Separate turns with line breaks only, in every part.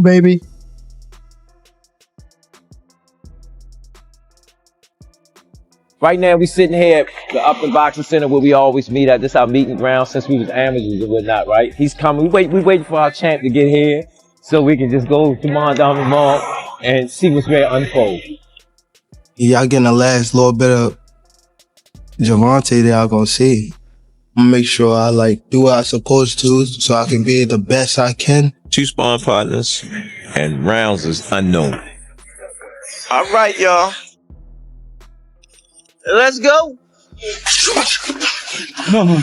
Baby.
Right now, we sitting here at the Upper Boxing Center where we always meet at. This our meeting ground since we was amateurs and whatnot, right? He's coming. We waiting for our champ to get here so we can just go to Mondama Mall and see what's going to unfold.
Y'all getting the last little bit of Gervonta that y'all gonna see. I'm gonna make sure I do what I'm supposed to so I can be the best I can.
2 sparring partners and rounds is unknown.
All right, y'all. Let's go.
No.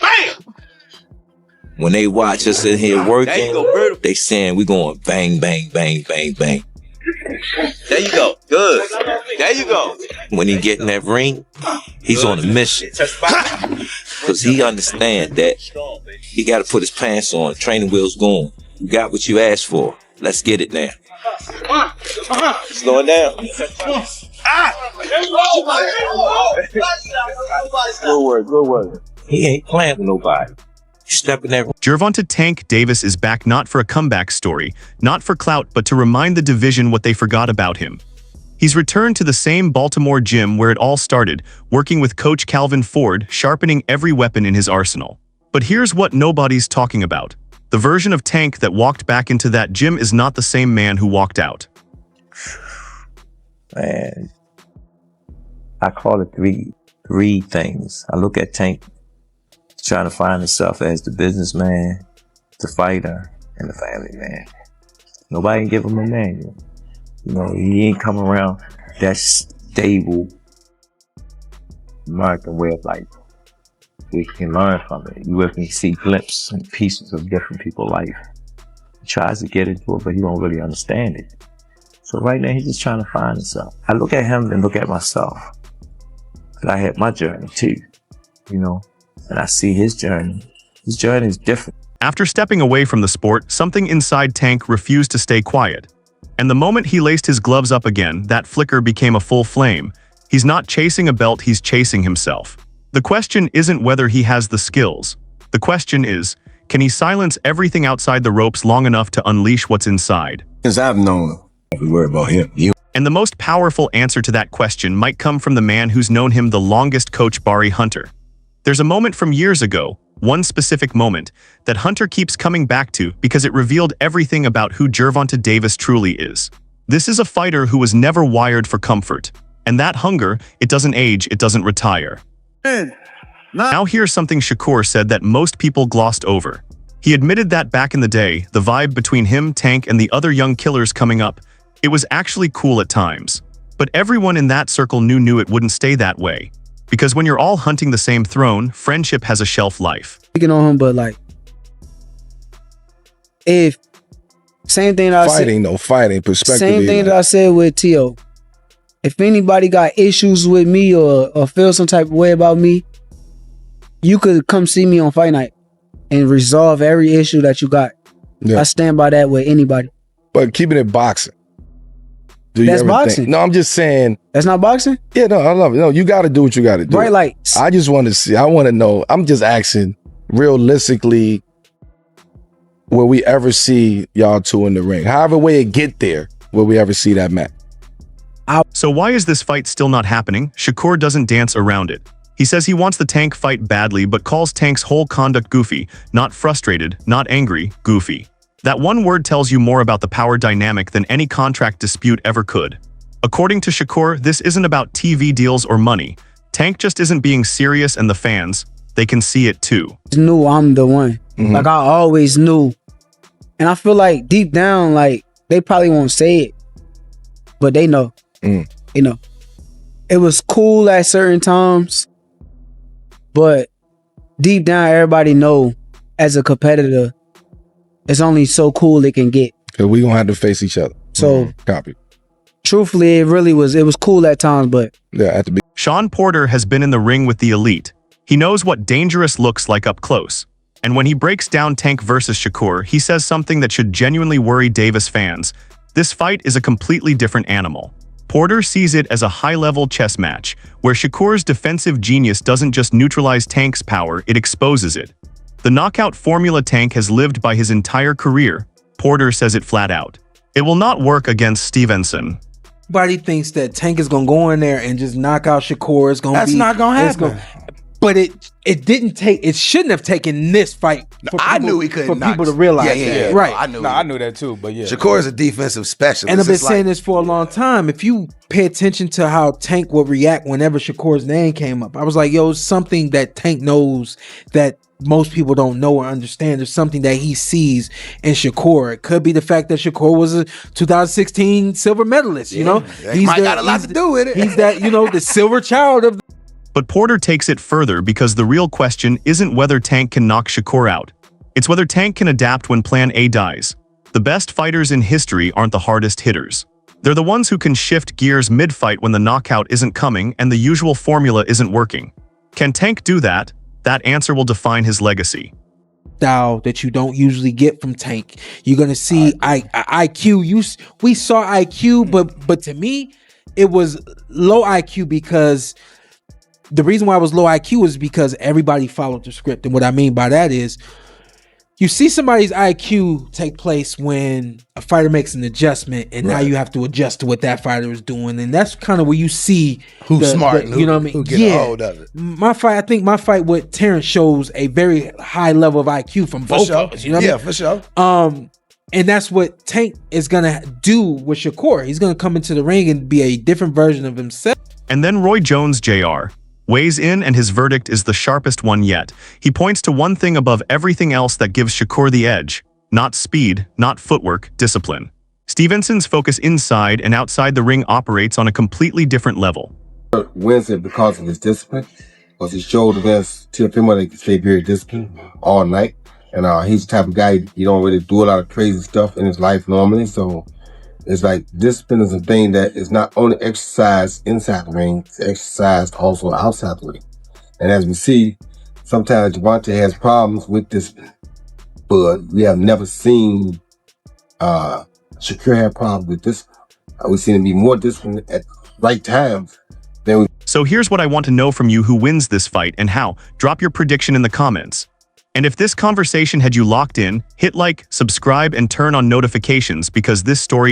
Bam!
When they watch us in here working, they saying we going bang, bang, bang, bang, bang.
There you go. Good. There you go.
When he get in that ring, he's on a mission. Because he understand that he got to put his pants on, training wheels going. You got what you asked for. Let's get it now.
Slowing down.
Good word. He ain't playing with nobody. He's stepping there.
Gervonta "Tank" Davis is back not for a comeback story, not for clout, but to remind the division what they forgot about him. He's returned to the same Baltimore gym where it all started, working with Coach Calvin Ford, sharpening every weapon in his arsenal. But here's what nobody's talking about. The version of Tank that walked back into that gym is not the same man who walked out.
Man, I call it three things. I look at Tank trying to find himself as the businessman, the fighter, and the family man. Nobody can give him a manual. You know, he ain't come around that stable American way of life. We can learn from it. You can see glimpses and pieces of different people's life. He tries to get into it, but he don't really understand it. So right now, he's just trying to find himself. I look at him and look at myself. But I had my journey too, you know, and I see his journey. His journey is different.
After stepping away from the sport, something inside Tank refused to stay quiet. And the moment he laced his gloves up again, that flicker became a full flame. He's not chasing a belt, he's chasing himself. The question isn't whether he has the skills. The question is, can he silence everything outside the ropes long enough to unleash what's inside?
Since I've known him, we worry about him.
And the most powerful answer to that question might come from the man who's known him the longest, Coach Barry Hunter. There's a moment from years ago, one specific moment, that Hunter keeps coming back to because it revealed everything about who Gervonta Davis truly is. This is a fighter who was never wired for comfort. And that hunger, it doesn't age, it doesn't retire. Now here's something Shakur said that most people glossed over. He admitted that back in the day, the vibe between him, Tank, and the other young killers coming up, it was actually cool at times. But everyone in that circle knew it wouldn't stay that way. Because when you're all hunting the same throne, friendship has a shelf life.
Speaking on him, but if same thing that
Fighting perspective.
Same thing that I said with T.O. If anybody got issues with me or feel some type of way about me, you could come see me on fight night and resolve every issue that you got.
Yeah.
I stand by that with anybody.
But keeping it boxing.
That's boxing.
No, I'm just saying.
That's not boxing?
Yeah, no, I love it. No, you got to do what you got to do.
Right,
I just want to see. I want to know. I'm just asking, realistically, will we ever see y'all two in the ring? However way it get there, will we ever see that match?
So why is this fight still not happening? Shakur doesn't dance around it. He says he wants the Tank fight badly, but calls Tank's whole conduct goofy, not frustrated, not angry, goofy. That one word tells you more about the power dynamic than any contract dispute ever could. According to Shakur, this isn't about TV deals or money. Tank just isn't being serious, and the fans, they can see it too.
I knew I'm the one. I always knew. And I feel like deep down, they probably won't say it, but they know. You know, it was cool at certain times, but deep down, everybody know as a competitor, it's only so cool it can get.
Cause we gonna have to face each other.
So,
copy.
Truthfully, it was cool at times, but
yeah, at the beginning.
Sean Porter has been in the ring with the elite. He knows what dangerous looks like up close. And when he breaks down Tank versus Shakur, he says something that should genuinely worry Davis fans. This fight is a completely different animal. Porter sees it as a high-level chess match, where Shakur's defensive genius doesn't just neutralize Tank's power, it exposes it. The knockout formula Tank has lived by his entire career. Porter says it flat out. It will not work against Stevenson.
Everybody thinks that Tank is gonna go in there and just knock out Shakur. It's gonna
That's
be,
not gonna happen.
But it didn't take. It shouldn't have taken this fight. For
I
people,
knew he couldn't
for
knock
people to realize.
Yeah,
right.
I knew.
No, I knew that too, but yeah.
Shakur is a defensive specialist.
And I've been
It's
saying
like,
this for a long time. If you pay attention to how Tank would react whenever Shakur's name came up, I was like, yo, it's something that Tank knows that most people don't know or understand. There's something that he sees in Shakur. It could be the fact that Shakur was a 2016 silver medalist. You know,
he might got a lot to do with it.
He's that, the silver child of.
But Porter takes it further because the real question isn't whether Tank can knock Shakur out. It's whether Tank can adapt when Plan A dies. The best fighters in history aren't the hardest hitters. They're the ones who can shift gears mid-fight when the knockout isn't coming and the usual formula isn't working. Can Tank do that? That answer will define his legacy.
Style that you don't usually get from Tank. You're gonna see IQ. We saw IQ, but to me, it was low IQ because the reason why it was low IQ is because everybody followed the script. And what I mean by that is you see somebody's IQ take place when a fighter makes an adjustment and now you have to adjust to what that fighter is doing. And that's kind of where you see
who's smart and
you know what I mean?
who get a hold of it.
I think my fight with Terrence shows a very high level of IQ from both of us. You know what I mean?
For sure.
And that's what Tank is gonna do with Shakur. He's gonna come into the ring and be a different version of himself.
And then Roy Jones Jr. weighs in, and his verdict is the sharpest one yet. He points to one thing above everything else that gives Shakur the edge. Not speed, not footwork, discipline. Stevenson's focus inside and outside the ring operates on a completely different level.
Wins it because of his discipline, because he showed against Teofimo that he can stay very disciplined all night. And he's the type of guy, he don't really do a lot of crazy stuff in his life normally. So it's like discipline is a thing that is not only exercised inside the ring, it's exercised also outside the ring. And as we see, sometimes Gervonta has problems with discipline, but we have never seen Shakur have problems with this. We've seen him be more disciplined at right times than we.
So here's what I want to know from you: who wins this fight and how? Drop your prediction in the comments. And if this conversation had you locked in, hit like, subscribe, and turn on notifications because this story